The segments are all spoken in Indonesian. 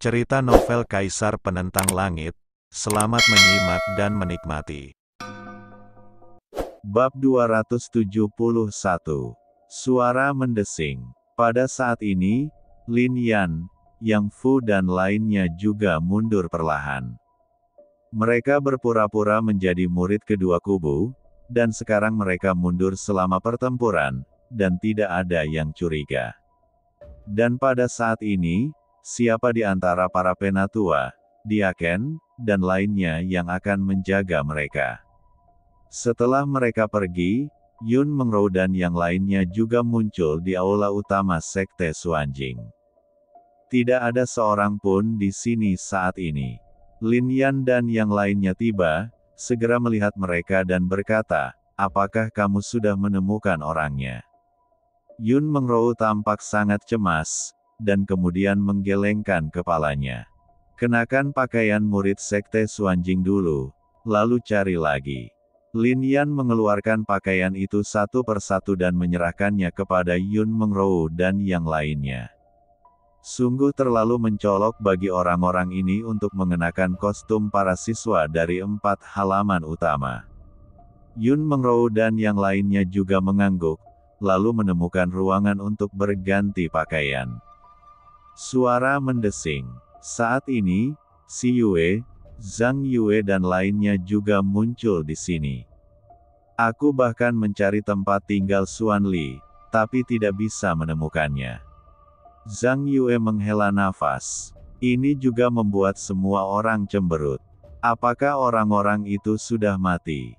Cerita novel Kaisar Penentang Langit. Selamat menyimak dan menikmati. Bab 271. Suara mendesing. Pada saat ini, Lin Yan, Yang Fu dan lainnya juga mundur perlahan. Mereka berpura-pura menjadi murid kedua kubu, dan sekarang mereka mundur selama pertempuran, dan tidak ada yang curiga. Dan pada saat ini, siapa di antara para penatua, diaken, dan lainnya yang akan menjaga mereka? Setelah mereka pergi, Yun Mengrou dan yang lainnya juga muncul di aula utama Sekte Suanjing. Tidak ada seorang pun di sini saat ini. Lin Yan dan yang lainnya tiba, segera melihat mereka dan berkata, "Apakah kamu sudah menemukan orangnya?" Yun Mengrou tampak sangat cemas, dan kemudian menggelengkan kepalanya. "Kenakan pakaian murid Sekte Suanjing dulu, lalu cari lagi." Lin Yan mengeluarkan pakaian itu satu persatu dan menyerahkannya kepada Yun Mengrou dan yang lainnya. Sungguh terlalu mencolok bagi orang-orang ini untuk mengenakan kostum para siswa dari 4 halaman utama. Yun Mengrou dan yang lainnya juga mengangguk, lalu menemukan ruangan untuk berganti pakaian. Suara mendesing. Saat ini, Si Yue, Zhang Yue dan lainnya juga muncul di sini. Aku bahkan mencari tempat tinggal Xuan Li, tapi tidak bisa menemukannya. Zhang Yue menghela nafas. Ini juga membuat semua orang cemberut. Apakah orang-orang itu sudah mati?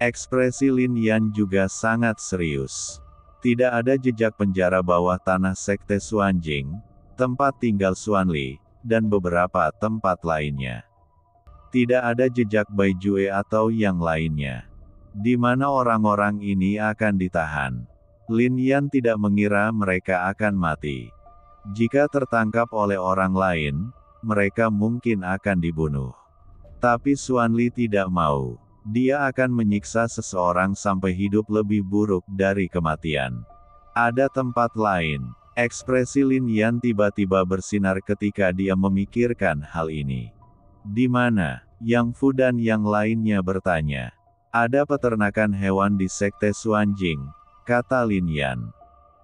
Ekspresi Lin Yan juga sangat serius. Tidak ada jejak penjara bawah tanah Sekte Suanjing, tempat tinggal Xuan Li, dan beberapa tempat lainnya. Tidak ada jejak Bai Jue atau yang lainnya. Di mana orang-orang ini akan ditahan? Lin Yan tidak mengira mereka akan mati. Jika tertangkap oleh orang lain, mereka mungkin akan dibunuh. Tapi Xuan Li tidak mau. Dia akan menyiksa seseorang sampai hidup lebih buruk dari kematian. Ada tempat lain. Ekspresi Lin Yan tiba-tiba bersinar ketika dia memikirkan hal ini. Di mana? Yang Fu dan yang lainnya bertanya. Ada peternakan hewan di Sekte Suanjing, kata Lin Yan.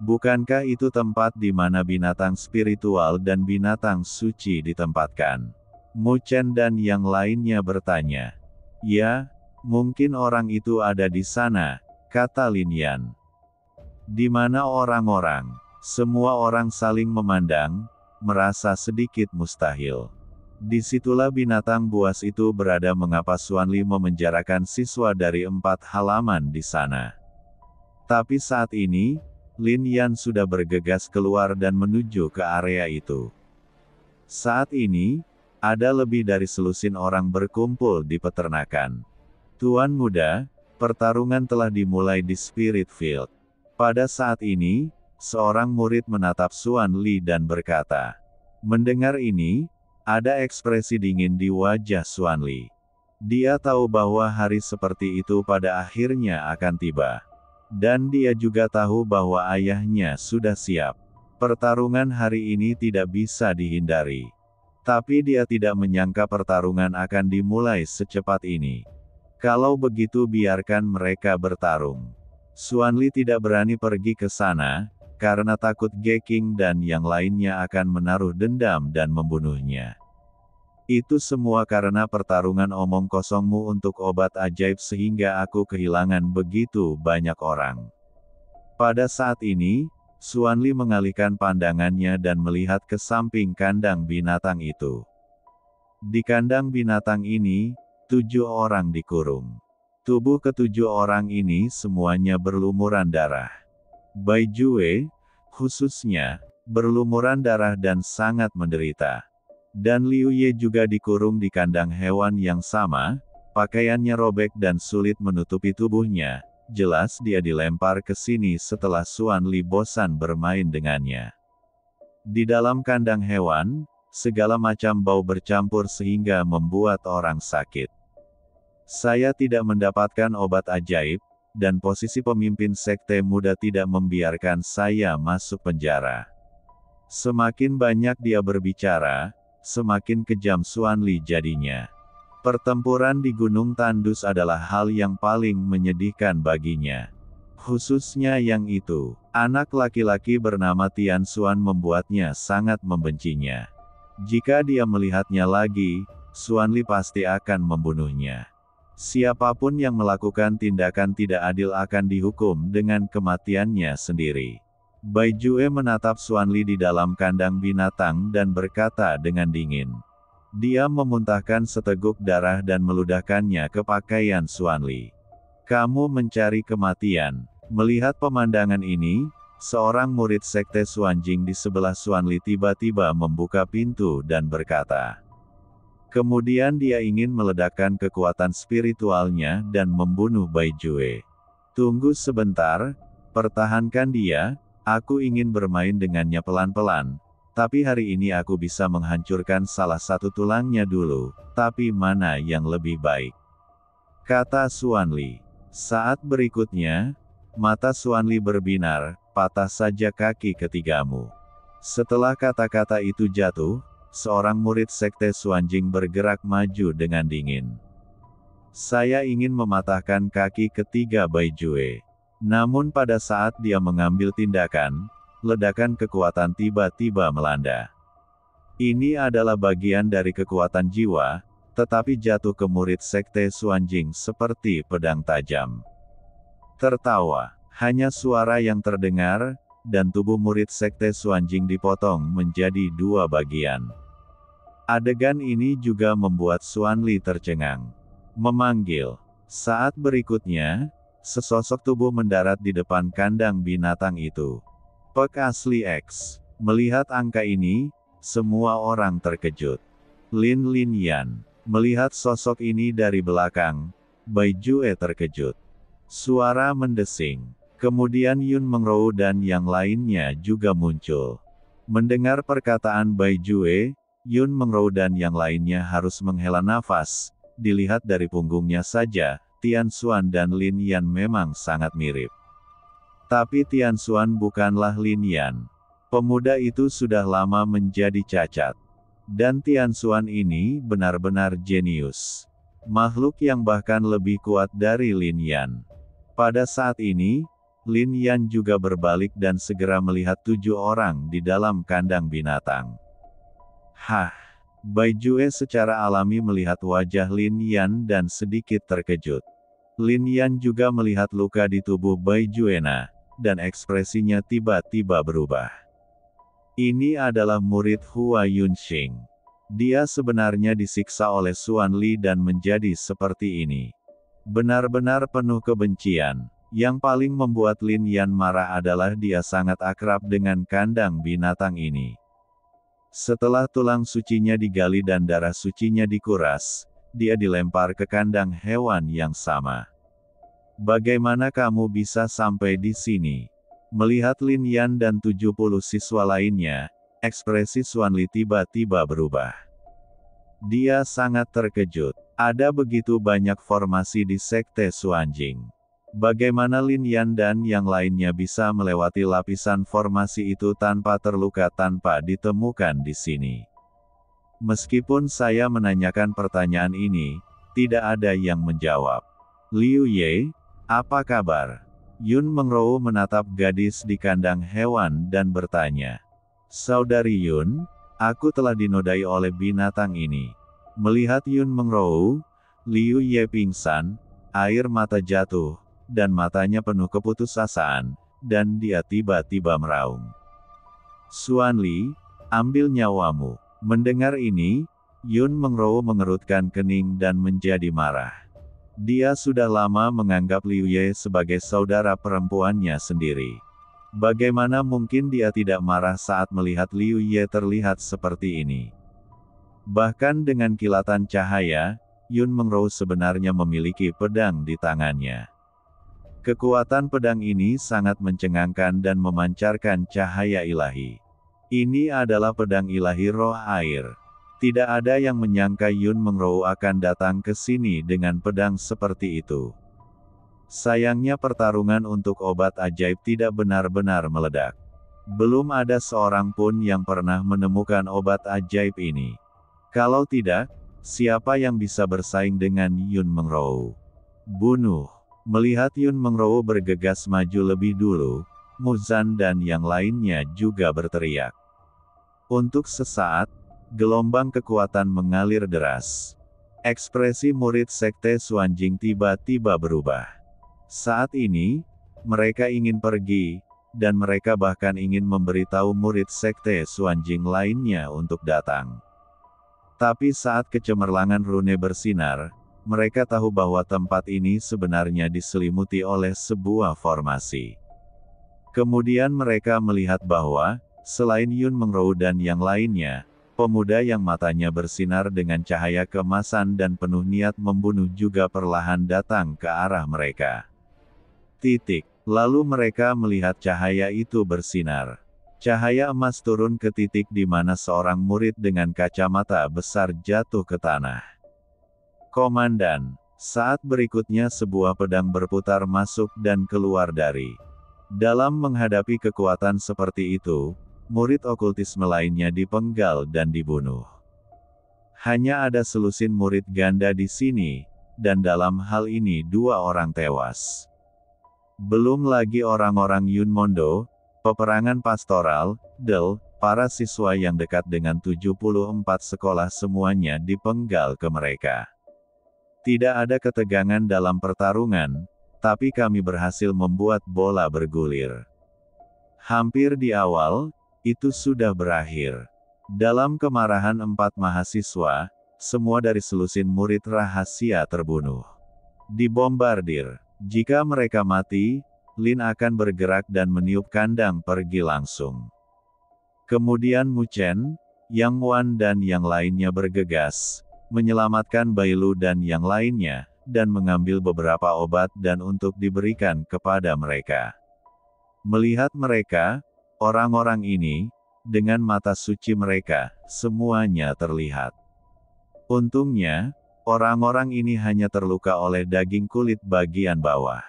Bukankah itu tempat di mana binatang spiritual dan binatang suci ditempatkan? Mu Chen dan yang lainnya bertanya. Ya, mungkin orang itu ada di sana, kata Lin Yan. Di mana orang-orang? Semua orang saling memandang, merasa sedikit mustahil. Disitulah binatang buas itu berada. Mengapa Xuan Li memenjarakan siswa dari 4 halaman di sana? Tapi saat ini, Lin Yan sudah bergegas keluar dan menuju ke area itu. Saat ini, ada lebih dari selusin orang berkumpul di peternakan. Tuan muda, pertarungan telah dimulai di Spirit Field. Pada saat ini, seorang murid menatap Xuan Li dan berkata. Mendengar ini, ada ekspresi dingin di wajah Xuan Li. Dia tahu bahwa hari seperti itu pada akhirnya akan tiba. Dan dia juga tahu bahwa ayahnya sudah siap. Pertarungan hari ini tidak bisa dihindari. Tapi dia tidak menyangka pertarungan akan dimulai secepat ini. Kalau begitu biarkan mereka bertarung. Xuan Li tidak berani pergi ke sana, karena takut Ge Qing dan yang lainnya akan menaruh dendam dan membunuhnya. Itu semua karena pertarungan omong kosongmu untuk obat ajaib sehingga aku kehilangan begitu banyak orang. Pada saat ini, Xuan Li mengalihkan pandangannya dan melihat ke samping kandang binatang itu. Di kandang binatang ini, 7 orang dikurung. Tubuh ke-7 orang ini semuanya berlumuran darah. Bai Jue, khususnya, berlumuran darah dan sangat menderita. Dan Liu Ye juga dikurung di kandang hewan yang sama, pakaiannya robek dan sulit menutupi tubuhnya, jelas dia dilempar ke sini setelah Xuan Li bosan bermain dengannya. Di dalam kandang hewan, segala macam bau bercampur sehingga membuat orang sakit. Saya tidak mendapatkan obat ajaib, dan posisi pemimpin sekte muda tidak membiarkan saya masuk penjara. Semakin banyak dia berbicara, semakin kejam Xuanli jadinya. Pertempuran di Gunung Tandus adalah hal yang paling menyedihkan baginya. Khususnya yang itu, anak laki-laki bernama Tian Xuan membuatnya sangat membencinya. Jika dia melihatnya lagi, Xuanli pasti akan membunuhnya. Siapapun yang melakukan tindakan tidak adil akan dihukum dengan kematiannya sendiri. Bai Jue menatap Xuanli di dalam kandang binatang dan berkata dengan dingin. Dia memuntahkan seteguk darah dan meludahkannya ke pakaian Xuanli. Kamu mencari kematian. Melihat pemandangan ini, seorang murid sekte Xuanjing di sebelah Xuanli tiba-tiba membuka pintu dan berkata. Kemudian dia ingin meledakkan kekuatan spiritualnya dan membunuh Bai Jue. Tunggu sebentar, pertahankan dia, aku ingin bermain dengannya pelan-pelan, tapi hari ini aku bisa menghancurkan salah satu tulangnya dulu, tapi mana yang lebih baik? Kata Xuanli. Saat berikutnya, mata Xuanli berbinar, patah saja kaki ketigamu. Setelah kata-kata itu jatuh, seorang murid sekte Xuanjing bergerak maju dengan dingin. Saya ingin mematahkan kaki ketiga Bai Jue. Namun pada saat dia mengambil tindakan, ledakan kekuatan tiba-tiba melanda. Ini adalah bagian dari kekuatan jiwa, tetapi jatuh ke murid sekte Xuanjing seperti pedang tajam. Tertawa, hanya suara yang terdengar, dan tubuh murid sekte Xuanjing dipotong menjadi dua bagian. Adegan ini juga membuat Xuanli tercengang. Memanggil. Saat berikutnya, sesosok tubuh mendarat di depan kandang binatang itu. Pek asli X. Melihat angka ini, semua orang terkejut. Lin Yan. Melihat sosok ini dari belakang, Bai Jue terkejut. Suara mendesing. Kemudian Yun Mengrou dan yang lainnya juga muncul. Mendengar perkataan Bai Jue, Yun Mengrou dan yang lainnya harus menghela nafas. Dilihat dari punggungnya saja, Tian Xuan dan Lin Yan memang sangat mirip. Tapi Tian Xuan bukanlah Lin Yan. Pemuda itu sudah lama menjadi cacat. Dan Tian Xuan ini benar-benar jenius. Makhluk yang bahkan lebih kuat dari Lin Yan. Pada saat ini, Lin Yan juga berbalik dan segera melihat 7 orang di dalam kandang binatang. Hah! Bai Jue secara alami melihat wajah Lin Yan dan sedikit terkejut. Lin Yan juga melihat luka di tubuh Bai Juena, dan ekspresinya tiba-tiba berubah. Ini adalah murid Hua Yunxing. Dia sebenarnya disiksa oleh Xuanli dan menjadi seperti ini. Benar-benar penuh kebencian. Yang paling membuat Lin Yan marah adalah dia sangat akrab dengan kandang binatang ini. Setelah tulang sucinya digali dan darah sucinya dikuras, dia dilempar ke kandang hewan yang sama. Bagaimana kamu bisa sampai di sini? Melihat Lin Yan dan 70 siswa lainnya, ekspresi Xuanli tiba-tiba berubah. Dia sangat terkejut. Ada begitu banyak formasi di sekte Xuanjing. Bagaimana Lin Yan dan yang lainnya bisa melewati lapisan formasi itu tanpa terluka tanpa ditemukan di sini? Meskipun saya menanyakan pertanyaan ini, tidak ada yang menjawab. Liu Ye, apa kabar? Yun Mengrou menatap gadis di kandang hewan dan bertanya. Saudari Yun, aku telah dinodai oleh binatang ini. Melihat Yun Mengrou, Liu Ye pingsan, air mata jatuh, dan matanya penuh keputusasaan, dan dia tiba-tiba meraung. Xuanli, ambil nyawamu. Mendengar ini, Yun Mengrou mengerutkan kening dan menjadi marah. Dia sudah lama menganggap Liu Ye sebagai saudara perempuannya sendiri. Bagaimana mungkin dia tidak marah saat melihat Liu Ye terlihat seperti ini? Bahkan dengan kilatan cahaya, Yun Mengrou sebenarnya memiliki pedang di tangannya. Kekuatan pedang ini sangat mencengangkan dan memancarkan cahaya ilahi. Ini adalah pedang ilahi roh air. Tidak ada yang menyangka Yun Mengrou akan datang ke sini dengan pedang seperti itu. Sayangnya pertarungan untuk obat ajaib tidak benar-benar meledak. Belum ada seorang pun yang pernah menemukan obat ajaib ini. Kalau tidak, siapa yang bisa bersaing dengan Yun Mengrou? Bunuh. Melihat Yun Mengrou bergegas maju lebih dulu, Muzan dan yang lainnya juga berteriak. Untuk sesaat, gelombang kekuatan mengalir deras. Ekspresi murid Sekte Xuanjing tiba-tiba berubah. Saat ini, mereka ingin pergi, dan mereka bahkan ingin memberitahu murid Sekte Xuanjing lainnya untuk datang. Tapi saat kecemerlangan rune bersinar, mereka tahu bahwa tempat ini sebenarnya diselimuti oleh sebuah formasi. Kemudian mereka melihat bahwa, selain Yun Mengrou dan yang lainnya, pemuda yang matanya bersinar dengan cahaya keemasan dan penuh niat membunuh juga perlahan datang ke arah mereka. Lalu mereka melihat cahaya itu bersinar. Cahaya emas turun ke titik di mana seorang murid dengan kacamata besar jatuh ke tanah. Komandan. Saat berikutnya sebuah pedang berputar masuk dan keluar dari. Dalam menghadapi kekuatan seperti itu, murid okultisme lainnya dipenggal dan dibunuh. Hanya ada selusin murid ganda di sini, dan dalam hal ini 2 orang tewas. Belum lagi orang-orang Yun Mondo, peperangan pastoral, para siswa yang dekat dengan 74 sekolah semuanya dipenggal ke mereka. Tidak ada ketegangan dalam pertarungan, tapi kami berhasil membuat bola bergulir. Hampir di awal, itu sudah berakhir. Dalam kemarahan 4 mahasiswa, semua dari selusin murid rahasia terbunuh. Dibombardir. Jika mereka mati, Lin akan bergerak dan meniup kandang pergi langsung. Kemudian Mu Chen, Yang Wan dan yang lainnya bergegas, menyelamatkan Bailu dan yang lainnya, dan mengambil beberapa obat dan untuk diberikan kepada mereka. Melihat mereka, orang-orang ini, dengan mata suci mereka, semuanya terlihat. Untungnya, orang-orang ini hanya terluka oleh daging kulit bagian bawah.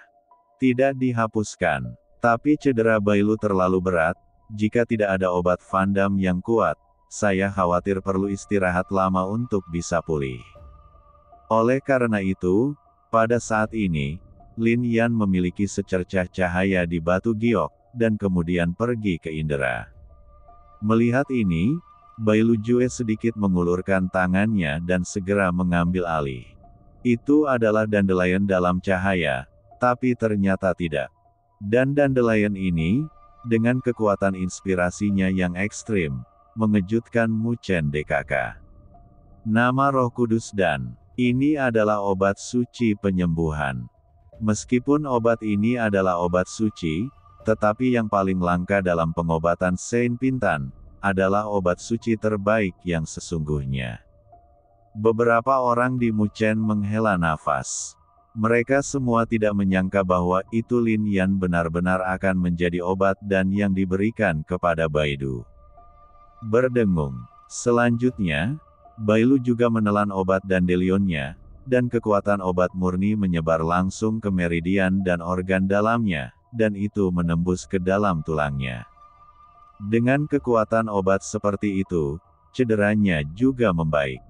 Tidak dihapuskan. Tapi cedera Bailu terlalu berat, jika tidak ada obat Van Damme yang kuat, saya khawatir perlu istirahat lama untuk bisa pulih. Oleh karena itu, pada saat ini, Lin Yan memiliki secercah cahaya di batu giok, dan kemudian pergi ke indera. Melihat ini, Bailu Jue sedikit mengulurkan tangannya dan segera mengambil alih. Itu adalah dandelion dalam cahaya, tapi ternyata tidak. Dan dandelion ini, dengan kekuatan inspirasinya yang ekstrim, mengejutkan Mu Chen DKK. Nama Roh Kudus dan, ini adalah obat suci penyembuhan. Meskipun obat ini adalah obat suci, tetapi yang paling langka dalam pengobatan Saint Pintan, adalah obat suci terbaik yang sesungguhnya. Beberapa orang di Mu Chen menghela nafas. Mereka semua tidak menyangka bahwa itu Lin Yan benar-benar akan menjadi obat dan yang diberikan kepada Baidu. Berdengung. Selanjutnya, Bailu juga menelan obat dandelionnya, dan kekuatan obat murni menyebar langsung ke meridian dan organ dalamnya, dan itu menembus ke dalam tulangnya. Dengan kekuatan obat seperti itu, cederanya juga membaik.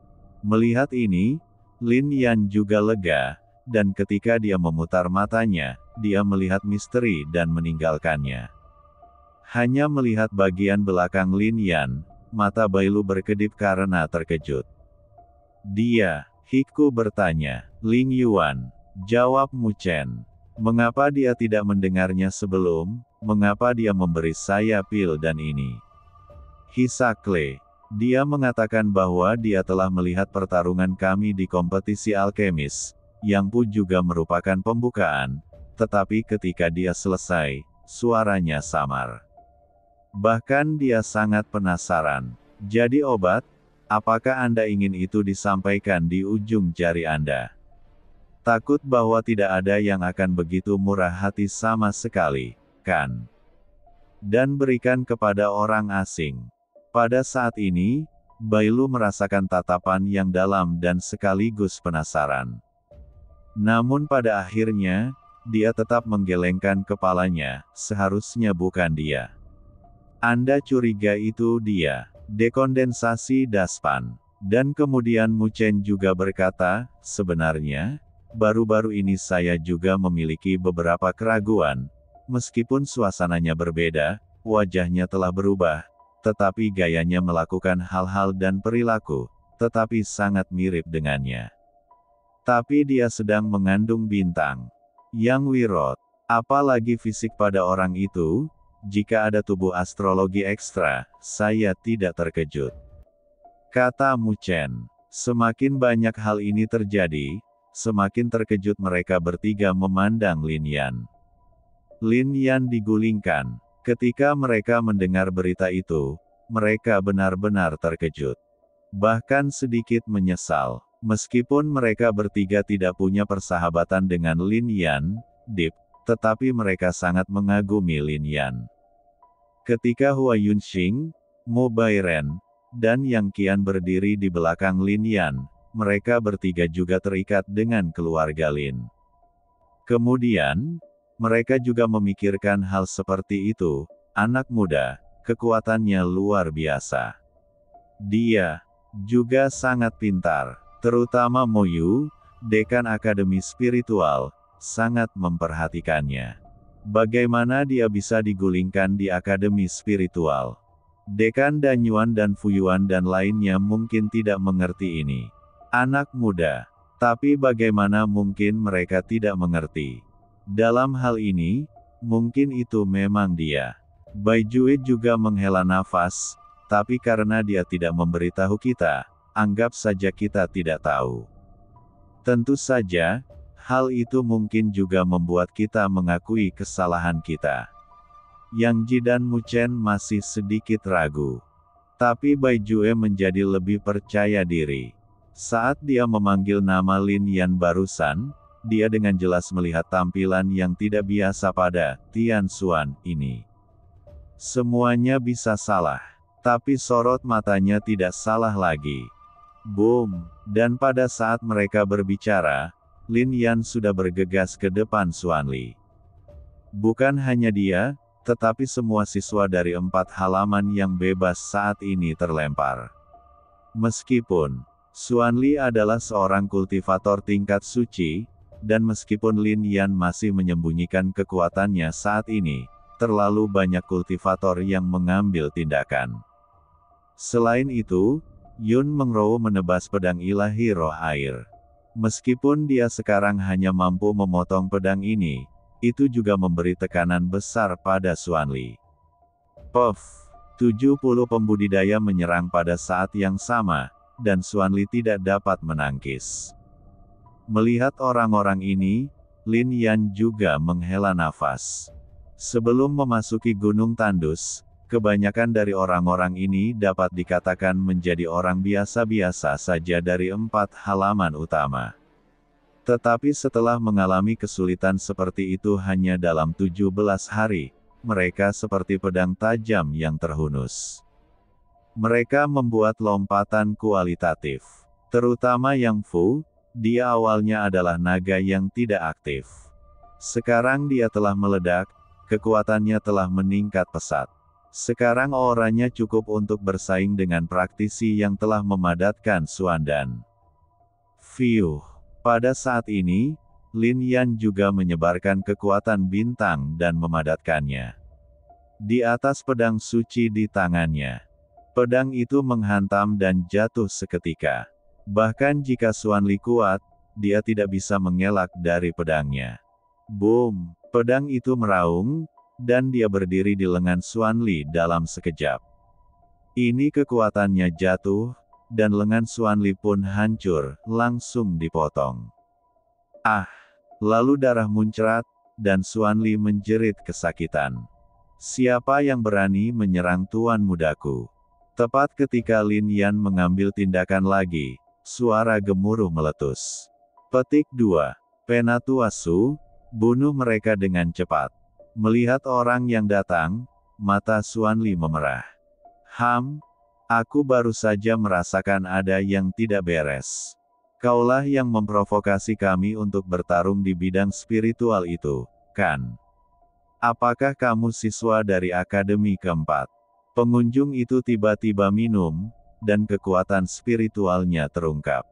Melihat ini, Lin Yan juga lega, dan ketika dia memutar matanya, dia melihat misteri dan meninggalkannya. Hanya melihat bagian belakang Lin Yan, mata Bailu berkedip karena terkejut. Hiku bertanya, Ling Yuan, jawab Mu Chen. Mengapa dia tidak mendengarnya sebelum, mengapa dia memberi saya pil dan ini? Hisakle. Dia mengatakan bahwa dia telah melihat pertarungan kami di kompetisi alkemis, yang Pu juga merupakan pembukaan, tetapi ketika dia selesai, suaranya samar. Bahkan dia sangat penasaran. Jadi obat? Apakah Anda ingin itu disampaikan di ujung jari Anda? Takut bahwa tidak ada yang akan begitu murah hati sama sekali, kan? Dan berikan kepada orang asing. Pada saat ini, Bailu merasakan tatapan yang dalam dan sekaligus penasaran. Namun pada akhirnya, dia tetap menggelengkan kepalanya, seharusnya bukan dia. Anda curiga itu dia. Dekondensasi daspan. Dan kemudian Mu Chen juga berkata, sebenarnya, baru-baru ini saya juga memiliki beberapa keraguan. Meskipun suasananya berbeda, wajahnya telah berubah, tetapi gayanya melakukan hal-hal dan perilaku, tetapi sangat mirip dengannya. Tapi dia sedang mengandung bintang. Yang Wirot, apalagi fisik pada orang itu, jika ada tubuh astrologi ekstra, saya tidak terkejut. Kata Mu Chen. Semakin banyak hal ini terjadi, semakin terkejut mereka bertiga memandang Lin Yan. Lin Yan digulingkan. Ketika mereka mendengar berita itu, mereka benar-benar terkejut. Bahkan sedikit menyesal. Meskipun mereka bertiga tidak punya persahabatan dengan Lin Yan, Deep, tetapi mereka sangat mengagumi Lin Yan. Ketika Hua Yunxing, Mo Bairen, dan Yang Qian berdiri di belakang Lin Yan, mereka bertiga juga terikat dengan keluarga Lin. Kemudian, mereka juga memikirkan hal seperti itu, anak muda, kekuatannya luar biasa. Dia juga sangat pintar, terutama Mo Yu, dekan Akademi Spiritual, sangat memperhatikannya. Bagaimana dia bisa digulingkan di Akademi Spiritual? Dekan Danyuan dan Fuyuan dan lainnya mungkin tidak mengerti ini. Anak muda. Tapi bagaimana mungkin mereka tidak mengerti? Dalam hal ini, mungkin itu memang dia. Bai Jue juga menghela nafas, tapi karena dia tidak memberitahu kita, anggap saja kita tidak tahu. Tentu saja, hal itu mungkin juga membuat kita mengakui kesalahan kita. Yang Ji dan Mu Chen masih sedikit ragu. Tapi Bai Jue menjadi lebih percaya diri. Saat dia memanggil nama Lin Yan barusan, dia dengan jelas melihat tampilan yang tidak biasa pada Tian Xuan ini. Semuanya bisa salah, tapi sorot matanya tidak salah lagi. Boom! Dan pada saat mereka berbicara, Lin Yan sudah bergegas ke depan Xuanli. Bukan hanya dia, tetapi semua siswa dari 4 halaman yang bebas saat ini terlempar. Meskipun Xuanli adalah seorang kultivator tingkat suci, dan meskipun Lin Yan masih menyembunyikan kekuatannya saat ini, terlalu banyak kultivator yang mengambil tindakan. Selain itu, Yun Mengrou menebas pedang ilahi roh air. Meskipun dia sekarang hanya mampu memotong pedang ini, itu juga memberi tekanan besar pada Xuanli. Puff! 70 pembudidaya menyerang pada saat yang sama, dan Xuanli tidak dapat menangkis. Melihat orang-orang ini, Lin Yan juga menghela nafas. Sebelum memasuki Gunung Tandus, kebanyakan dari orang-orang ini dapat dikatakan menjadi orang biasa-biasa saja dari 4 halaman utama. Tetapi setelah mengalami kesulitan seperti itu hanya dalam 17 hari, mereka seperti pedang tajam yang terhunus. Mereka membuat lompatan kualitatif. Terutama Yang Fu, dia awalnya adalah naga yang tidak aktif. Sekarang dia telah meledak, kekuatannya telah meningkat pesat. Sekarang auranya cukup untuk bersaing dengan praktisi yang telah memadatkan Xuandan. Fiuh! Pada saat ini, Lin Yan juga menyebarkan kekuatan bintang dan memadatkannya. Di atas pedang suci di tangannya. Pedang itu menghantam dan jatuh seketika. Bahkan jika Xuanli kuat, dia tidak bisa mengelak dari pedangnya. Boom! Pedang itu meraung, dan dia berdiri di lengan Xuanli dalam sekejap. Ini kekuatannya jatuh, dan lengan Xuanli pun hancur, langsung dipotong. Ah! Lalu darah muncrat, dan Xuanli menjerit kesakitan. Siapa yang berani menyerang tuan mudaku? Tepat ketika Lin Yan mengambil tindakan lagi, suara gemuruh meletus. Petik 2. Penatuasu, bunuh mereka dengan cepat. Melihat orang yang datang, mata Xuanli memerah. Aku baru saja merasakan ada yang tidak beres. Kaulah yang memprovokasi kami untuk bertarung di bidang spiritual itu, kan? Apakah kamu siswa dari Akademi keempat? Pengunjung itu tiba-tiba minum, dan kekuatan spiritualnya terungkap.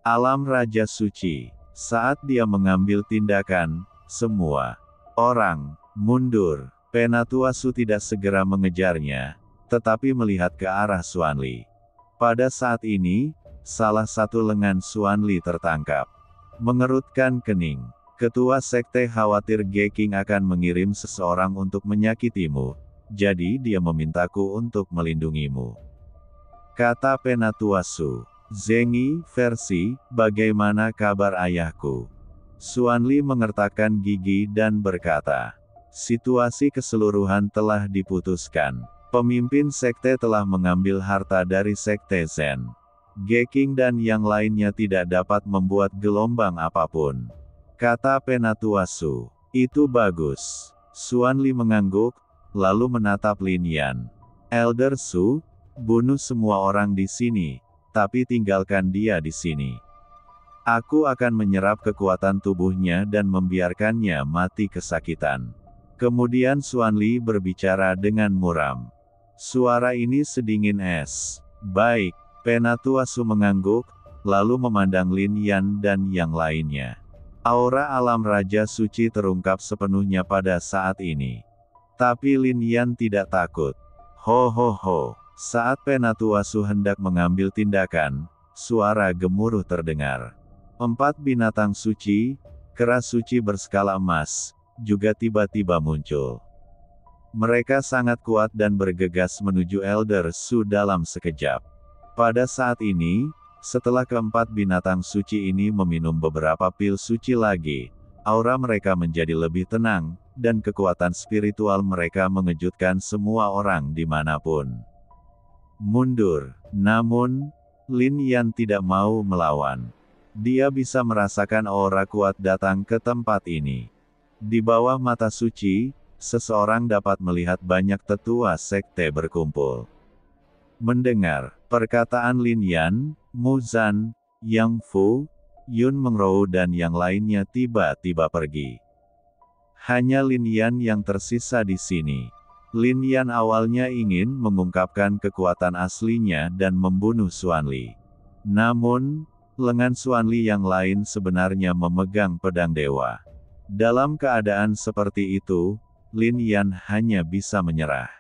Alam Raja Suci. Saat dia mengambil tindakan, semua orang mundur. Penatuasu tidak segera mengejarnya, tetapi melihat ke arah Xuanli. Pada saat ini, salah satu lengan Xuanli tertangkap. Mengerutkan kening. Ketua sekte khawatir Geking akan mengirim seseorang untuk menyakitimu, jadi dia memintaku untuk melindungimu. Kata Penatuasu. Zengi, versi, bagaimana kabar ayahku? Xuanli mengertakkan gigi dan berkata, situasi keseluruhan telah diputuskan. Pemimpin sekte telah mengambil harta dari sekte Zen. Geking dan yang lainnya tidak dapat membuat gelombang apapun. Kata Penatuasu. Itu bagus. Xuanli mengangguk, lalu menatap Lin Yan. Elder Su, bunuh semua orang di sini, tapi tinggalkan dia di sini. Aku akan menyerap kekuatan tubuhnya dan membiarkannya mati kesakitan. Kemudian Xuanli berbicara dengan muram. Suara ini sedingin es. Baik, Penatuasu mengangguk, lalu memandang Lin Yan dan yang lainnya. Aura alam Raja Suci terungkap sepenuhnya pada saat ini. Tapi Lin Yan tidak takut. Ho ho ho. Saat Penatuasu hendak mengambil tindakan, suara gemuruh terdengar. 4 binatang suci, kera suci berskala emas, juga tiba-tiba muncul. Mereka sangat kuat dan bergegas menuju Elder Su dalam sekejap. Pada saat ini, setelah keempat binatang suci ini meminum beberapa pil suci lagi, aura mereka menjadi lebih tenang, dan kekuatan spiritual mereka mengejutkan semua orang dimanapun. Mundur. Namun, Lin Yan tidak mau melawan. Dia bisa merasakan aura kuat datang ke tempat ini. Di bawah mata suci, seseorang dapat melihat banyak tetua sekte berkumpul. Mendengar perkataan Lin Yan, Mu Zan, Yang Fu, Yun Mengrou dan yang lainnya tiba-tiba pergi. Hanya Lin Yan yang tersisa di sini. Lin Yan awalnya ingin mengungkapkan kekuatan aslinya dan membunuh Xuanli. Namun, lengan Xuanli yang lain sebenarnya memegang pedang dewa. Dalam keadaan seperti itu, Lin Yan hanya bisa menyerah.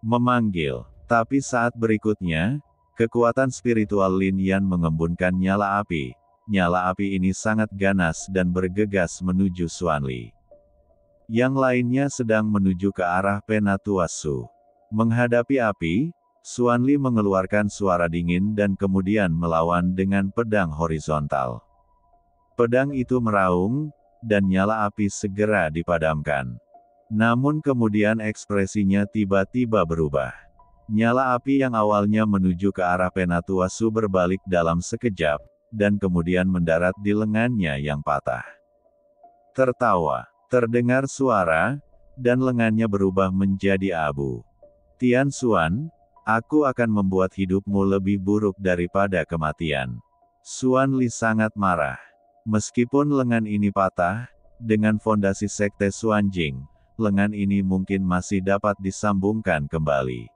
Memanggil. Tapi saat berikutnya, kekuatan spiritual Lin Yan mengembunkan nyala api. Nyala api ini sangat ganas dan bergegas menuju Xuanli. Yang lainnya sedang menuju ke arah Penatuasu. Menghadapi api, Xuanli mengeluarkan suara dingin dan kemudian melawan dengan pedang horizontal. Pedang itu meraung, dan nyala api segera dipadamkan. Namun kemudian ekspresinya tiba-tiba berubah. Nyala api yang awalnya menuju ke arah Penatuasu berbalik dalam sekejap, dan kemudian mendarat di lengannya yang patah. Tertawa. Terdengar suara, dan lengannya berubah menjadi abu. Tian Xuan, aku akan membuat hidupmu lebih buruk daripada kematian. Xuanli sangat marah. Meskipun lengan ini patah, dengan fondasi sekte Xuanjing, lengan ini mungkin masih dapat disambungkan kembali.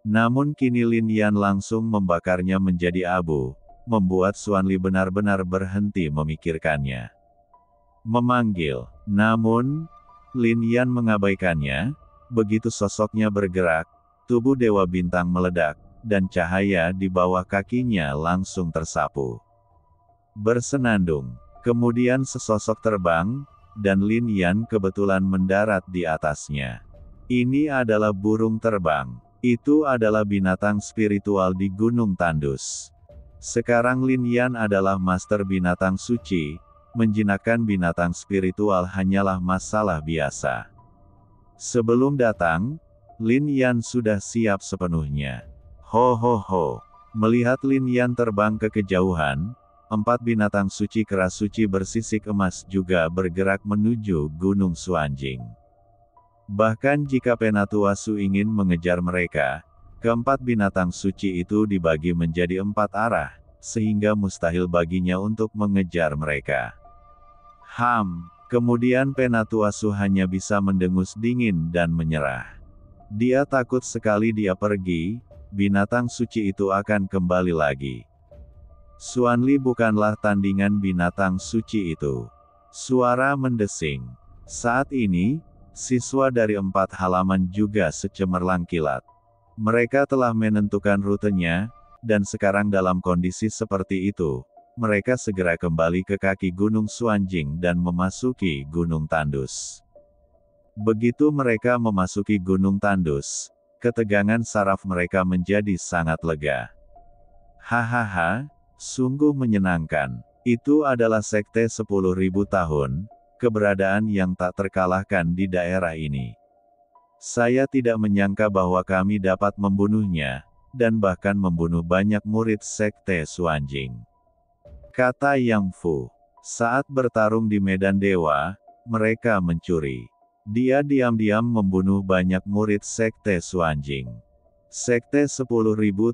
Namun kini Lin Yan langsung membakarnya menjadi abu, membuat Xuanli benar-benar berhenti memikirkannya. Memanggil. Namun, Lin Yan mengabaikannya. Begitu sosoknya bergerak, tubuh Dewa Bintang meledak, dan cahaya di bawah kakinya langsung tersapu. Bersenandung. Kemudian sesosok terbang, dan Lin Yan kebetulan mendarat di atasnya. Ini adalah burung terbang. Itu adalah binatang spiritual di Gunung Tandus. Sekarang Lin Yan adalah master binatang suci. Menjinakkan binatang spiritual hanyalah masalah biasa. Sebelum datang, Lin Yan sudah siap sepenuhnya. Ho ho ho. Melihat Lin Yan terbang ke kejauhan, 4 binatang suci kera suci bersisik emas juga bergerak menuju Gunung Xuanjing. Bahkan jika Penatuasu ingin mengejar mereka, keempat binatang suci itu dibagi menjadi 4 arah, sehingga mustahil baginya untuk mengejar mereka. Kemudian Penatuasu hanya bisa mendengus dingin dan menyerah. Dia takut sekali dia pergi, binatang suci itu akan kembali lagi. Xuanli bukanlah tandingan binatang suci itu. Suara mendesing. Saat ini, siswa dari 4 halaman juga secemerlang kilat. Mereka telah menentukan rutenya, dan sekarang dalam kondisi seperti itu, mereka segera kembali ke kaki Gunung Xuanjing dan memasuki Gunung Tandus. Begitu mereka memasuki Gunung Tandus, ketegangan saraf mereka menjadi sangat lega. Hahaha, sungguh menyenangkan. Itu adalah sekte 10.000 tahun, keberadaan yang tak terkalahkan di daerah ini. Saya tidak menyangka bahwa kami dapat membunuhnya, dan bahkan membunuh banyak murid sekte Xuanjing. Kata Yang Fu. Saat bertarung di medan dewa, mereka mencuri. Dia diam-diam membunuh banyak murid sekte Xuanjing. Sekte 10.000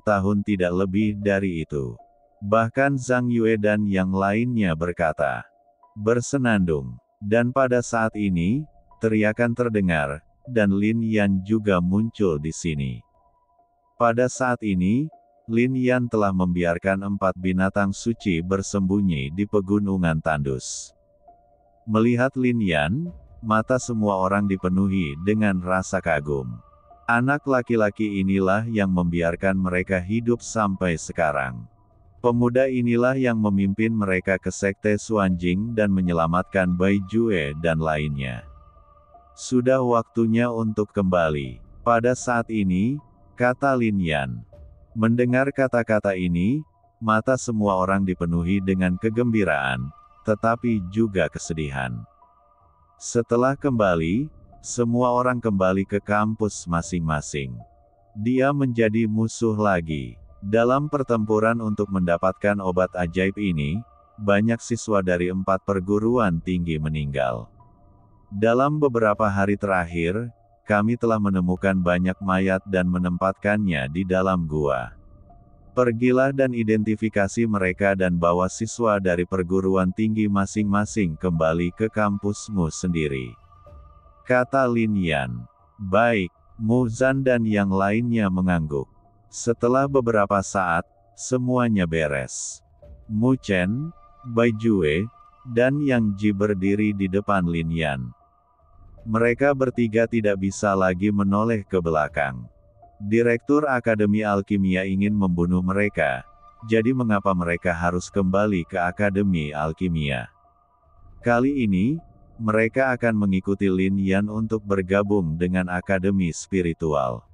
tahun tidak lebih dari itu. Bahkan Zhang Yue dan yang lainnya berkata, bersenandung. Dan pada saat ini, teriakan terdengar, dan Lin Yan juga muncul di sini. Pada saat ini, Lin Yan telah membiarkan 4 binatang suci bersembunyi di pegunungan Tandus. Melihat Lin Yan, mata semua orang dipenuhi dengan rasa kagum. Anak laki-laki inilah yang membiarkan mereka hidup sampai sekarang. Pemuda inilah yang memimpin mereka ke sekte Xuanjing dan menyelamatkan Bai Jue dan lainnya. Sudah waktunya untuk kembali. Pada saat ini, kata Lin Yan. Mendengar kata-kata ini, mata semua orang dipenuhi dengan kegembiraan, tetapi juga kesedihan. Setelah kembali, semua orang kembali ke kampus masing-masing. Dia menjadi musuh lagi. Dalam pertempuran untuk mendapatkan obat ajaib ini, banyak siswa dari 4 perguruan tinggi meninggal. Dalam beberapa hari terakhir, kami telah menemukan banyak mayat dan menempatkannya di dalam gua. Pergilah dan identifikasi mereka dan bawa siswa dari perguruan tinggi masing-masing kembali ke kampusmu sendiri. Kata Lin Yan. Baik, Mu Zan dan yang lainnya mengangguk. Setelah beberapa saat, semuanya beres. Mu Chen, Bai Jue, dan Yang Ji berdiri di depan Lin Yan. Mereka bertiga tidak bisa lagi menoleh ke belakang. Direktur Akademi Alkimia ingin membunuh mereka, jadi mengapa mereka harus kembali ke Akademi Alkimia? Kali ini, mereka akan mengikuti Lin Yan untuk bergabung dengan Akademi Spiritual.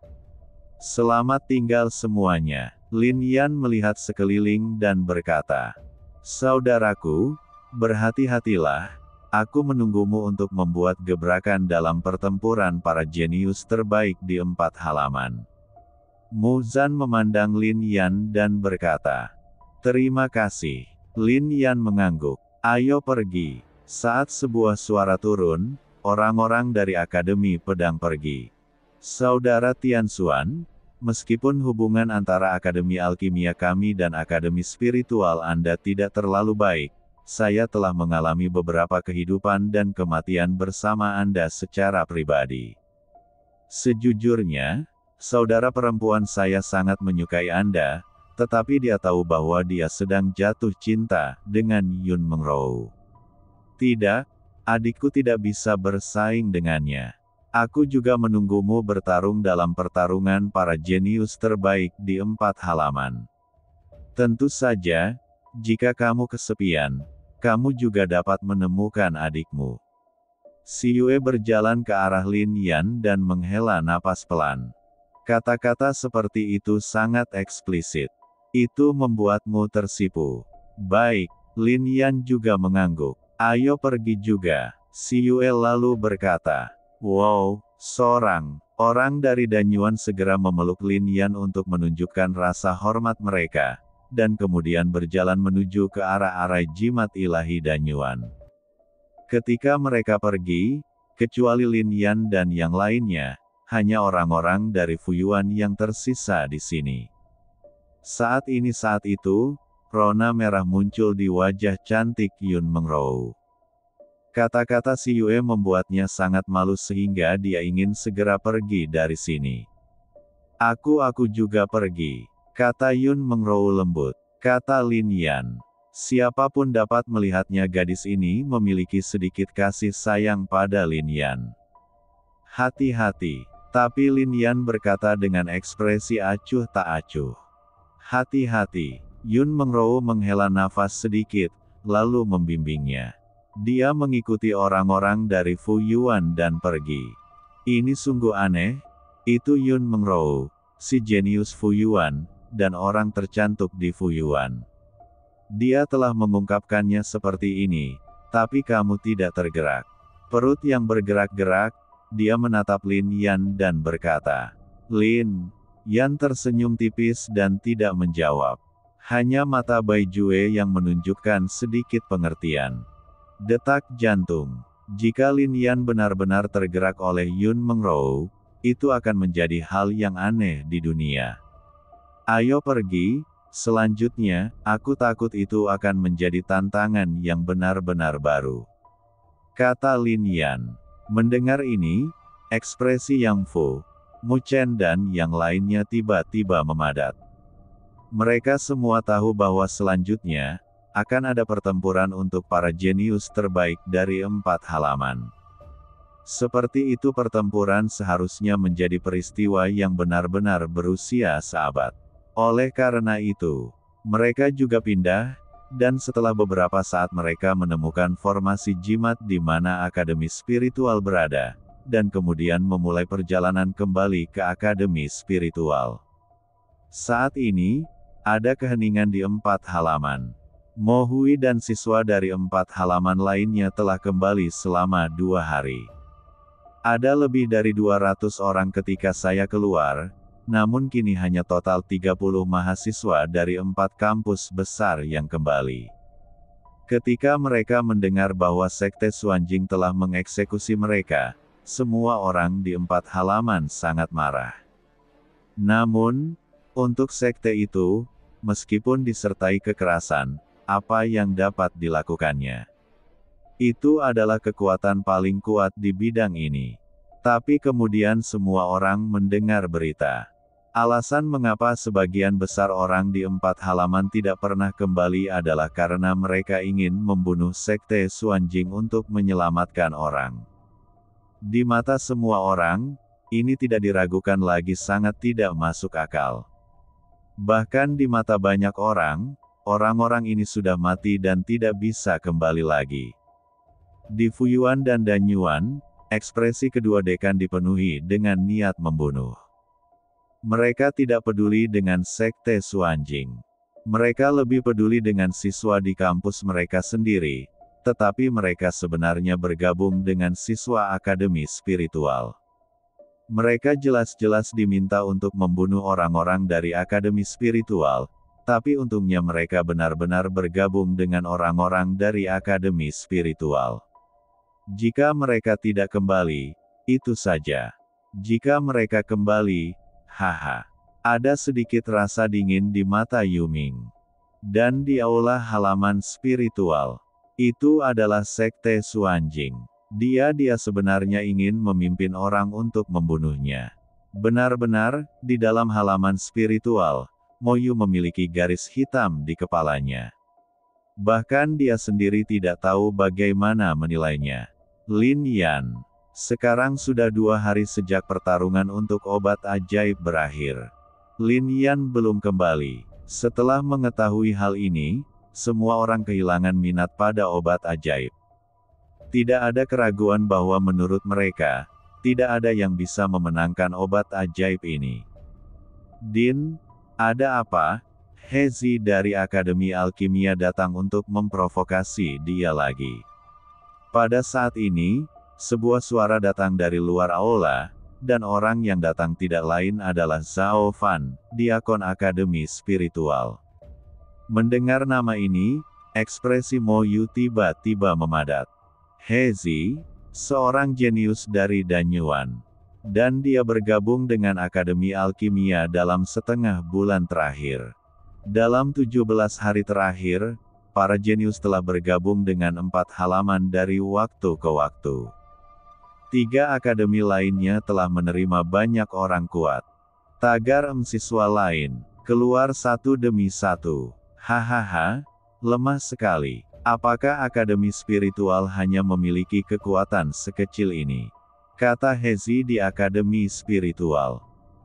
Selamat tinggal semuanya. Lin Yan melihat sekeliling dan berkata, saudaraku, berhati-hatilah, aku menunggumu untuk membuat gebrakan dalam pertempuran para jenius terbaik di 4 halaman. Mu Zan memandang Lin Yan dan berkata, terima kasih. Lin Yan mengangguk, ayo pergi. Saat sebuah suara turun, orang-orang dari Akademi Pedang pergi. Saudara Tianxuan, meskipun hubungan antara Akademi Alkimia kami dan Akademi Spiritual Anda tidak terlalu baik, saya telah mengalami beberapa kehidupan dan kematian bersama Anda secara pribadi. Sejujurnya, saudara perempuan saya sangat menyukai Anda, tetapi dia tahu bahwa dia sedang jatuh cinta dengan Yun Mengrou. Tidak, adikku tidak bisa bersaing dengannya. Aku juga menunggumu bertarung dalam pertarungan para jenius terbaik di 4 halaman. Tentu saja, jika kamu kesepian, kamu juga dapat menemukan adikmu. Si Yue berjalan ke arah Lin Yan dan menghela napas pelan. Kata-kata seperti itu sangat eksplisit. Itu membuatmu tersipu. Baik, Lin Yan juga mengangguk. Ayo pergi juga. Si Yue lalu berkata. Wow, seorang orang dari Danyuan segera memeluk Lin Yan untuk menunjukkan rasa hormat mereka, dan kemudian berjalan menuju ke arah arai jimat ilahi Danyuan. Ketika mereka pergi, kecuali Lin Yan dan yang lainnya, hanya orang-orang dari Fuyuan yang tersisa di sini. Saat itu, rona merah muncul di wajah cantik Yun Mengrou. Kata-kata si Yue membuatnya sangat malu sehingga dia ingin segera pergi dari sini. Aku juga pergi, kata Yun Mengrou lembut. Kata Lin Yan. Siapapun dapat melihatnya, gadis ini memiliki sedikit kasih sayang pada Lin Yan. Hati-hati. Tapi Lin Yan berkata dengan ekspresi acuh tak acuh. Hati-hati. Yun Mengrou menghela nafas sedikit, lalu membimbingnya. Dia mengikuti orang-orang dari Fu Yuan dan pergi. Ini sungguh aneh. Itu Yun Mengrou, si jenius Fu Yuan, dan orang tercantik di Fu Yuan. Dia telah mengungkapkannya seperti ini, tapi kamu tidak tergerak. Perut yang bergerak-gerak, dia menatap Lin Yan dan berkata. Lin Yan tersenyum tipis dan tidak menjawab. Hanya mata Bai Jue yang menunjukkan sedikit pengertian. Detak jantung. Jika Lin Yan benar-benar tergerak oleh Yun Mengrou, itu akan menjadi hal yang aneh di dunia. Ayo pergi, selanjutnya, aku takut itu akan menjadi tantangan yang benar-benar baru. Kata Lin Yan. Mendengar ini, ekspresi Yang Fu, Mu Chen dan yang lainnya tiba-tiba memadat. Mereka semua tahu bahwa selanjutnya, akan ada pertempuran untuk para jenius terbaik dari 4 halaman. Seperti itu pertempuran seharusnya menjadi peristiwa yang benar-benar berusia seabad. Oleh karena itu, mereka juga pindah, dan setelah beberapa saat mereka menemukan formasi jimat di mana Akademi Spiritual berada, dan kemudian memulai perjalanan kembali ke Akademi Spiritual. Saat ini, ada keheningan di 4 halaman. Mo Hui dan siswa dari 4 halaman lainnya telah kembali selama 2 hari. Ada lebih dari 200 orang ketika saya keluar, namun kini hanya total 30 mahasiswa dari 4 kampus besar yang kembali. Ketika mereka mendengar bahwa Sekte Xuanjing telah mengeksekusi mereka, semua orang di 4 halaman sangat marah. Namun, untuk sekte itu, meskipun disertai kekerasan, apa yang dapat dilakukannya? Itu adalah kekuatan paling kuat di bidang ini. Tapi kemudian semua orang mendengar berita. Alasan mengapa sebagian besar orang di 4 halaman tidak pernah kembali adalah karena mereka ingin membunuh Sekte Xuanjing untuk menyelamatkan orang. Di mata semua orang, ini tidak diragukan lagi, sangat tidak masuk akal. Bahkan di mata banyak orang, orang-orang ini sudah mati dan tidak bisa kembali lagi. Di Fuyuan dan Danyuan, ekspresi kedua dekan dipenuhi dengan niat membunuh. Mereka tidak peduli dengan Sekte Xuanjing. Mereka lebih peduli dengan siswa di kampus mereka sendiri, tetapi mereka sebenarnya bergabung dengan siswa Akademi Spiritual. Mereka jelas-jelas diminta untuk membunuh orang-orang dari Akademi Spiritual, tapi untungnya mereka benar-benar bergabung dengan orang-orang dari Akademi Spiritual. Jika mereka tidak kembali, itu saja. Jika mereka kembali, haha. Ada sedikit rasa dingin di mata Yuming. Dan di aula halaman spiritual. Itu adalah Sekte Xuanjing. Dia sebenarnya ingin memimpin orang untuk membunuhnya. Benar-benar, di dalam halaman spiritual, Mo Yu memiliki garis hitam di kepalanya. Bahkan dia sendiri tidak tahu bagaimana menilainya. Lin Yan. Sekarang sudah 2 hari sejak pertarungan untuk obat ajaib berakhir. Lin Yan belum kembali. Setelah mengetahui hal ini, semua orang kehilangan minat pada obat ajaib. Tidak ada keraguan bahwa menurut mereka, tidak ada yang bisa memenangkan obat ajaib ini. Din, ada apa? Hezi dari Akademi Alkimia datang untuk memprovokasi dia lagi. Pada saat ini, sebuah suara datang dari luar aula, dan orang yang datang tidak lain adalah Zhao Fan, diakon Akademi Spiritual. Mendengar nama ini, ekspresi Mo Yu tiba-tiba memadat. Hezi, seorang jenius dari Danyuan. Dan dia bergabung dengan Akademi Alkimia dalam setengah bulan terakhir. Dalam 17 hari terakhir, para jenius telah bergabung dengan 4 halaman dari waktu ke waktu. 3 akademi lainnya telah menerima banyak orang kuat. Tagar siswa lain, keluar satu demi satu. Hahaha, lemah sekali. Apakah akademi spiritual hanya memiliki kekuatan sekecil ini? Kata Hezi di akademi spiritual.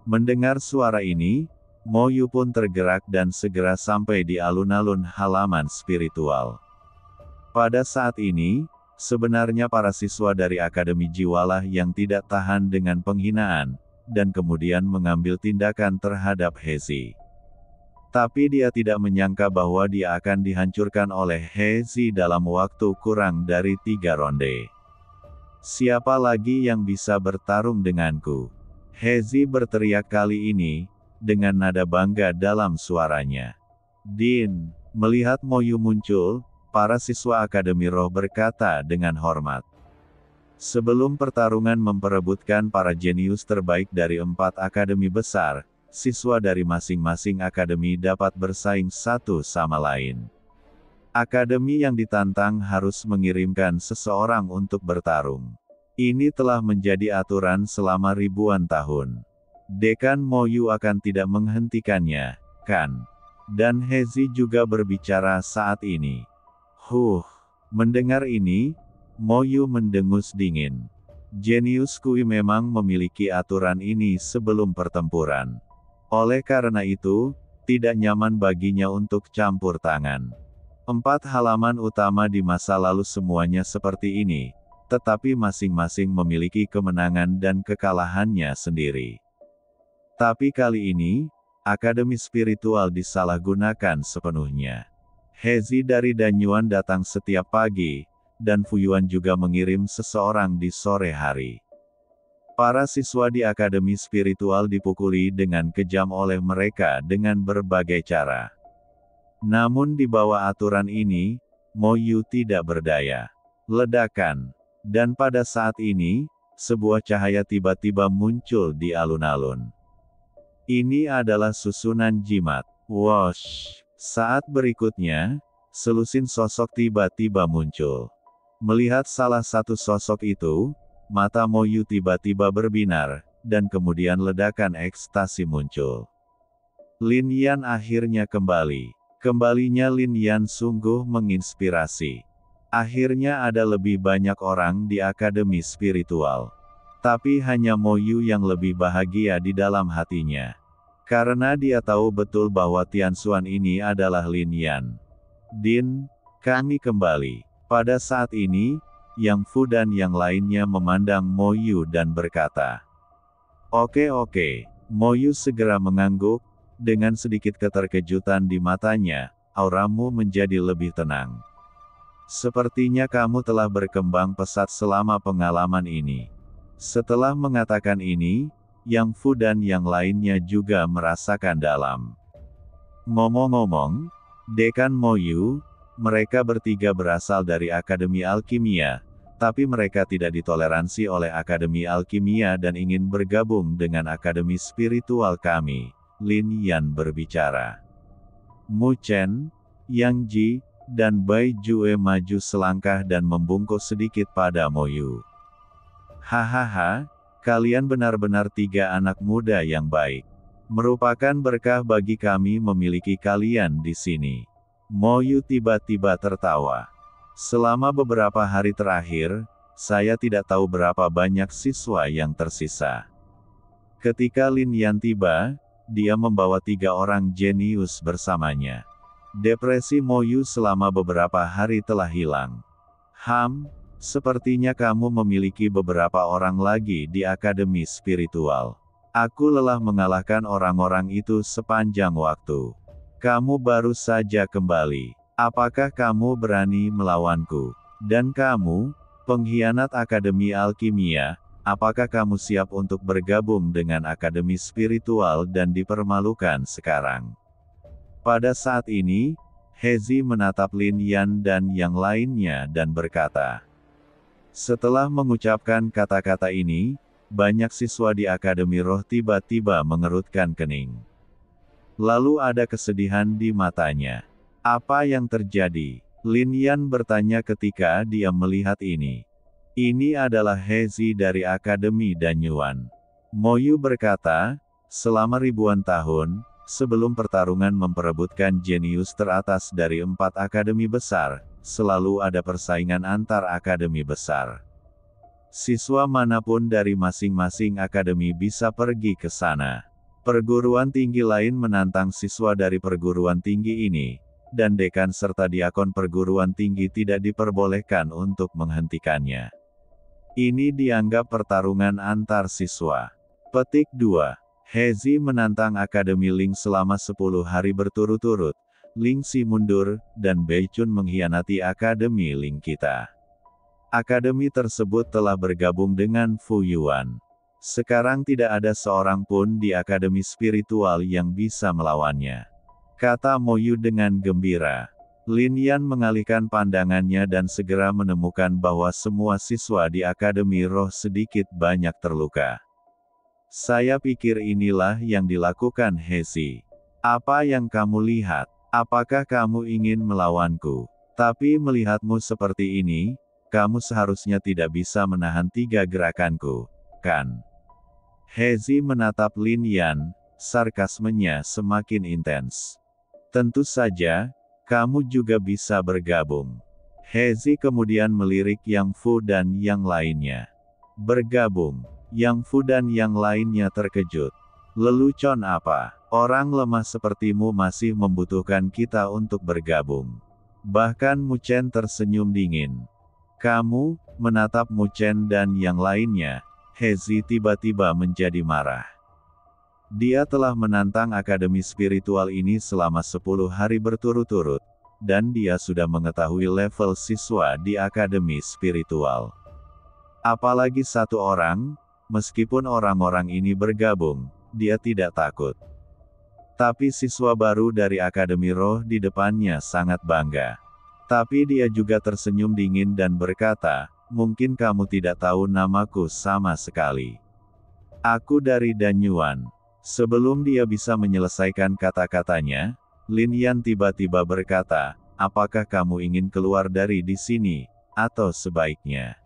Mendengar suara ini, Mo Yu pun tergerak dan segera sampai di alun-alun halaman spiritual. Pada saat ini, sebenarnya para siswa dari Akademi Jiwalah yang tidak tahan dengan penghinaan, dan kemudian mengambil tindakan terhadap Hezi. Tapi dia tidak menyangka bahwa dia akan dihancurkan oleh Hezi dalam waktu kurang dari 3 ronde. Siapa lagi yang bisa bertarung denganku? Hezi berteriak kali ini, dengan nada bangga dalam suaranya. Din, melihat Mo Yu muncul, para siswa Akademi Roh berkata dengan hormat. Sebelum pertarungan memperebutkan para jenius terbaik dari 4 akademi besar, siswa dari masing-masing akademi dapat bersaing satu sama lain. Akademi yang ditantang harus mengirimkan seseorang untuk bertarung. Ini telah menjadi aturan selama ribuan tahun. Dekan Mo Yu akan tidak menghentikannya, kan? Dan Hezi juga berbicara saat ini. Mendengar ini, Mo Yu mendengus dingin. Jenius Kui memang memiliki aturan ini sebelum pertempuran. Oleh karena itu, tidak nyaman baginya untuk campur tangan. 4 halaman utama di masa lalu semuanya seperti ini, tetapi masing-masing memiliki kemenangan dan kekalahannya sendiri. Tapi kali ini, akademi spiritual disalahgunakan sepenuhnya. Hezi dari Danyuan datang setiap pagi, dan Fuyuan juga mengirim seseorang di sore hari. Para siswa di akademi spiritual dipukuli dengan kejam oleh mereka dengan berbagai cara. Namun di bawah aturan ini, Mo Yu tidak berdaya. Ledakan. Dan pada saat ini, sebuah cahaya tiba-tiba muncul di alun-alun. Ini adalah susunan jimat. Wosh. Saat berikutnya, selusin sosok tiba-tiba muncul. Melihat salah satu sosok itu, mata Mo Yu tiba-tiba berbinar, dan kemudian ledakan ekstasi muncul. Lin Yan akhirnya kembali. Kembalinya Lin Yan sungguh menginspirasi. Akhirnya ada lebih banyak orang di akademi spiritual. Tapi hanya Mo Yu yang lebih bahagia di dalam hatinya. Karena dia tahu betul bahwa Tianxuan ini adalah Lin Yan. Din, kami kembali. Pada saat ini, Yang Fu dan yang lainnya memandang Mo Yu dan berkata, Oke. Mo Yu segera mengangguk, dengan sedikit keterkejutan di matanya, auramu menjadi lebih tenang. Sepertinya kamu telah berkembang pesat selama pengalaman ini. Setelah mengatakan ini, Yang Fu dan yang lainnya juga merasakan dalam. Ngomong-ngomong, Dekan Mo Yu, mereka bertiga berasal dari Akademi Alkimia, tapi mereka tidak ditoleransi oleh Akademi Alkimia dan ingin bergabung dengan Akademi Spiritual kami, Lin Yan berbicara. Mu Chen, Yang Ji, dan Bai Jue maju selangkah dan membungkuk sedikit pada Mo Yu. Hahaha, kalian benar-benar 3 anak muda yang baik. Merupakan berkah bagi kami memiliki kalian di sini. Mo Yu tiba-tiba tertawa. Selama beberapa hari terakhir, saya tidak tahu berapa banyak siswa yang tersisa. Ketika Lin Yan tiba, dia membawa 3 orang jenius bersamanya. Depresi Mo Yu selama beberapa hari telah hilang. Sepertinya kamu memiliki beberapa orang lagi di akademi spiritual. Aku lelah mengalahkan orang-orang itu sepanjang waktu. Kamu baru saja kembali. Apakah kamu berani melawanku? Dan kamu, pengkhianat Akademi Alkimia, apakah kamu siap untuk bergabung dengan Akademi Spiritual dan dipermalukan sekarang? Pada saat ini, Hezi menatap Lin Yan dan yang lainnya dan berkata. Setelah mengucapkan kata-kata ini, banyak siswa di Akademi Roh tiba-tiba mengerutkan kening. Lalu ada kesedihan di matanya. Apa yang terjadi? Lin Yan bertanya ketika dia melihat ini. Ini adalah Hezi dari Akademi Danyuan. Mo Yu berkata, Selama ribuan tahun, sebelum pertarungan memperebutkan jenius teratas dari 4 akademi besar, selalu ada persaingan antar akademi besar. Siswa manapun dari masing-masing akademi bisa pergi ke sana. Perguruan tinggi lain menantang siswa dari perguruan tinggi ini, dan dekan serta diakon perguruan tinggi tidak diperbolehkan untuk menghentikannya. Ini dianggap pertarungan antar siswa. Petik 2. Hezi menantang Akademi Ling selama 10 hari berturut-turut. Ling Si mundur, dan Beichun mengkhianati Akademi Ling kita. Akademi tersebut telah bergabung dengan Fu Yuan. Sekarang tidak ada seorang pun di Akademi Spiritual yang bisa melawannya, kata Mo Yu dengan gembira. Lin Yan mengalihkan pandangannya dan segera menemukan bahwa semua siswa di Akademi Roh sedikit banyak terluka. Saya pikir inilah yang dilakukan Hezi. Apa yang kamu lihat? Apakah kamu ingin melawanku? Tapi melihatmu seperti ini, kamu seharusnya tidak bisa menahan 3 gerakanku, kan? Hezi menatap Lin Yan, sarkasmenya semakin intens. Tentu saja, kamu juga bisa bergabung. Hezi kemudian melirik Yang Fu dan yang lainnya. Bergabung. Yang Fu dan yang lainnya terkejut. Lelucon apa? Orang lemah sepertimu masih membutuhkan kita untuk bergabung. Bahkan Mu Chen tersenyum dingin. Kamu, menatap Mu Chen dan yang lainnya, Hezi tiba-tiba menjadi marah. Dia telah menantang Akademi Spiritual ini selama 10 hari berturut-turut, dan dia sudah mengetahui level siswa di Akademi Spiritual. Apalagi 1 orang, meskipun orang-orang ini bergabung, dia tidak takut. Tapi siswa baru dari Akademi Roh di depannya sangat bangga. Tapi dia juga tersenyum dingin dan berkata, mungkin kamu tidak tahu namaku sama sekali. Aku dari Danyuan. Sebelum dia bisa menyelesaikan kata-katanya, Lin Yan tiba-tiba berkata, apakah kamu ingin keluar dari di sini, atau sebaiknya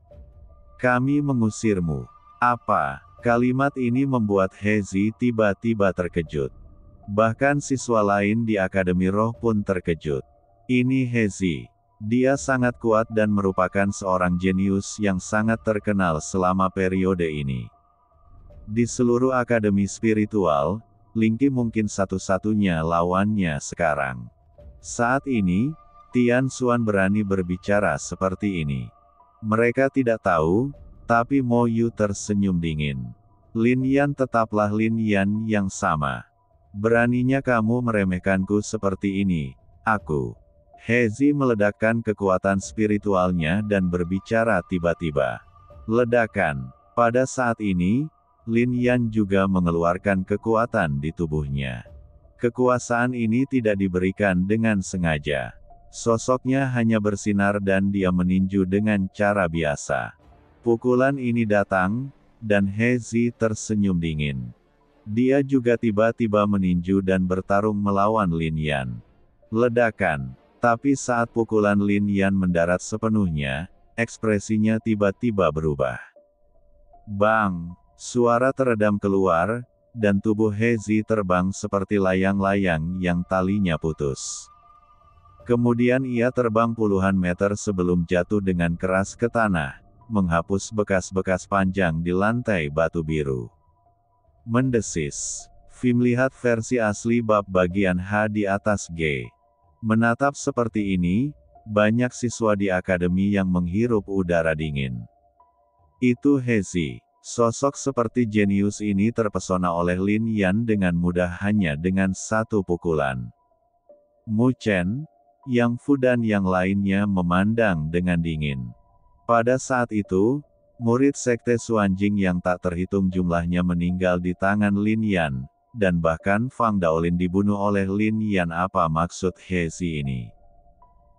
kami mengusirmu? Apa? Kalimat ini membuat Hezi tiba-tiba terkejut. Bahkan siswa lain di Akademi Roh pun terkejut. Ini Hezi. Dia sangat kuat dan merupakan seorang jenius yang sangat terkenal selama periode ini. Di seluruh Akademi Spiritual, Ling Qi mungkin satu-satunya lawannya sekarang. Saat ini, Tian Xuan berani berbicara seperti ini. Mereka tidak tahu, tapi Mo Yu tersenyum dingin. Lin Yan tetaplah Lin Yan yang sama. Beraninya kamu meremehkanku seperti ini, aku. Hezi meledakkan kekuatan spiritualnya dan berbicara tiba-tiba. Ledakan. Pada saat ini, Lin Yan juga mengeluarkan kekuatan di tubuhnya. Kekuasaan ini tidak diberikan dengan sengaja. Sosoknya hanya bersinar dan dia meninju dengan cara biasa. Pukulan ini datang, dan Hezi tersenyum dingin. Dia juga tiba-tiba meninju dan bertarung melawan Lin Yan. Ledakan. Tapi saat pukulan Lin Yan mendarat sepenuhnya, ekspresinya tiba-tiba berubah. Bang! Suara teredam keluar, dan tubuh Hezi terbang seperti layang-layang yang talinya putus. Kemudian ia terbang puluhan meter sebelum jatuh dengan keras ke tanah, menghapus bekas-bekas panjang di lantai batu biru. Mendesis. Film lihat versi asli bab bagian H di atas G. Menatap seperti ini, banyak siswa di akademi yang menghirup udara dingin. Itu Hezi. Sosok seperti jenius ini terpesona oleh Lin Yan dengan mudah hanya dengan 1 pukulan. Mu Chen, Yang Fu dan yang lainnya memandang dengan dingin. Pada saat itu, murid sekte Xuanjing yang tak terhitung jumlahnya meninggal di tangan Lin Yan, dan bahkan Fang Daolin dibunuh oleh Lin Yan. Apa maksud Hezi ini?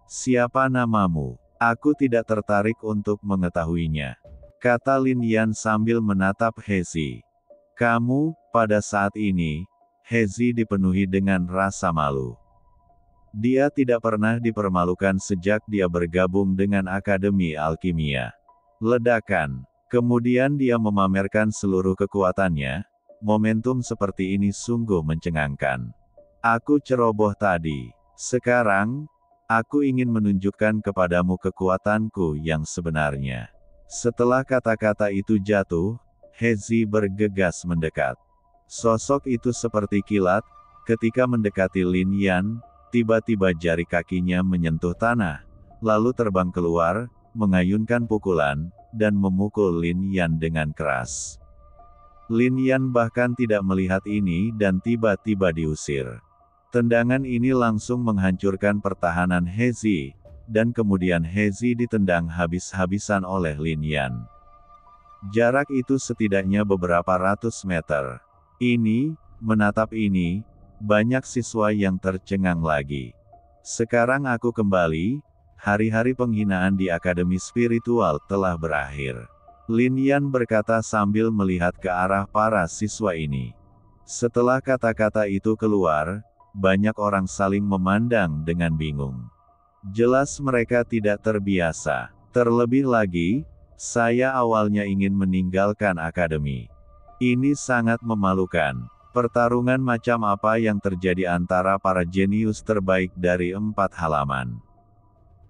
Siapa namamu? Aku tidak tertarik untuk mengetahuinya, kata Lin Yan sambil menatap Hezi. Kamu, pada saat ini, Hezi dipenuhi dengan rasa malu. Dia tidak pernah dipermalukan sejak dia bergabung dengan Akademi Alkimia. Ledakan. Kemudian dia memamerkan seluruh kekuatannya, momentum seperti ini sungguh mencengangkan. Aku ceroboh tadi. Sekarang, aku ingin menunjukkan kepadamu kekuatanku yang sebenarnya. Setelah kata-kata itu jatuh, Hezi bergegas mendekat. Sosok itu seperti kilat, ketika mendekati Lin Yan, tiba-tiba jari kakinya menyentuh tanah, lalu terbang keluar, mengayunkan pukulan, dan memukul Lin Yan dengan keras. Lin Yan bahkan tidak melihat ini dan tiba-tiba diusir. Tendangan ini langsung menghancurkan pertahanan Hezi, dan kemudian Hezi ditendang habis-habisan oleh Lin Yan. Jarak itu setidaknya beberapa ratus meter. Ini, menatap ini, banyak siswa yang tercengang lagi. Sekarang aku kembali, hari-hari penghinaan di Akademi Spiritual telah berakhir. Lin Yan berkata sambil melihat ke arah para siswa ini. Setelah kata-kata itu keluar, banyak orang saling memandang dengan bingung. Jelas mereka tidak terbiasa. Terlebih lagi, saya awalnya ingin meninggalkan akademi. Ini sangat memalukan. Pertarungan macam apa yang terjadi antara para jenius terbaik dari 4 halaman.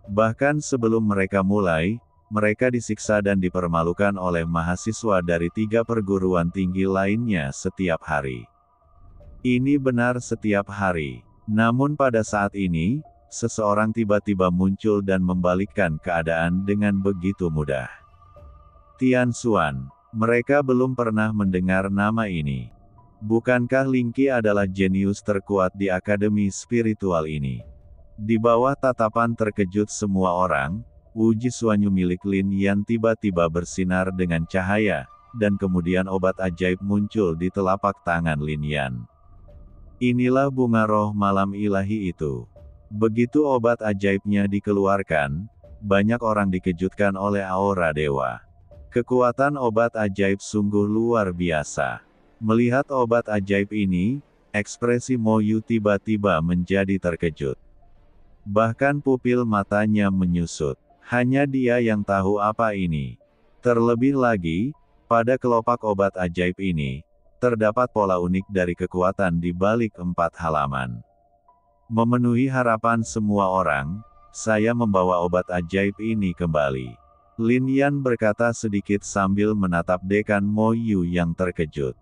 Bahkan sebelum mereka mulai, mereka disiksa dan dipermalukan oleh mahasiswa dari 3 perguruan tinggi lainnya setiap hari. Ini benar setiap hari. Namun pada saat ini, seseorang tiba-tiba muncul dan membalikkan keadaan dengan begitu mudah. Tian Xuan. Mereka belum pernah mendengar nama ini. Bukankah Lingqi adalah jenius terkuat di Akademi Spiritual ini? Di bawah tatapan terkejut semua orang, Wuji Suanyu milik Lin Yan tiba-tiba bersinar dengan cahaya, dan kemudian obat ajaib muncul di telapak tangan Lin Yan. Inilah bunga roh malam ilahi itu. Begitu obat ajaibnya dikeluarkan, banyak orang dikejutkan oleh aura dewa. Kekuatan obat ajaib sungguh luar biasa. Melihat obat ajaib ini, ekspresi Mo Yu tiba-tiba menjadi terkejut. Bahkan pupil matanya menyusut. Hanya dia yang tahu apa ini. Terlebih lagi, pada kelopak obat ajaib ini, terdapat pola unik dari kekuatan di balik 4 halaman. Memenuhi harapan semua orang, saya membawa obat ajaib ini kembali. Lin Yan berkata sedikit sambil menatap Dekan Mo Yu yang terkejut.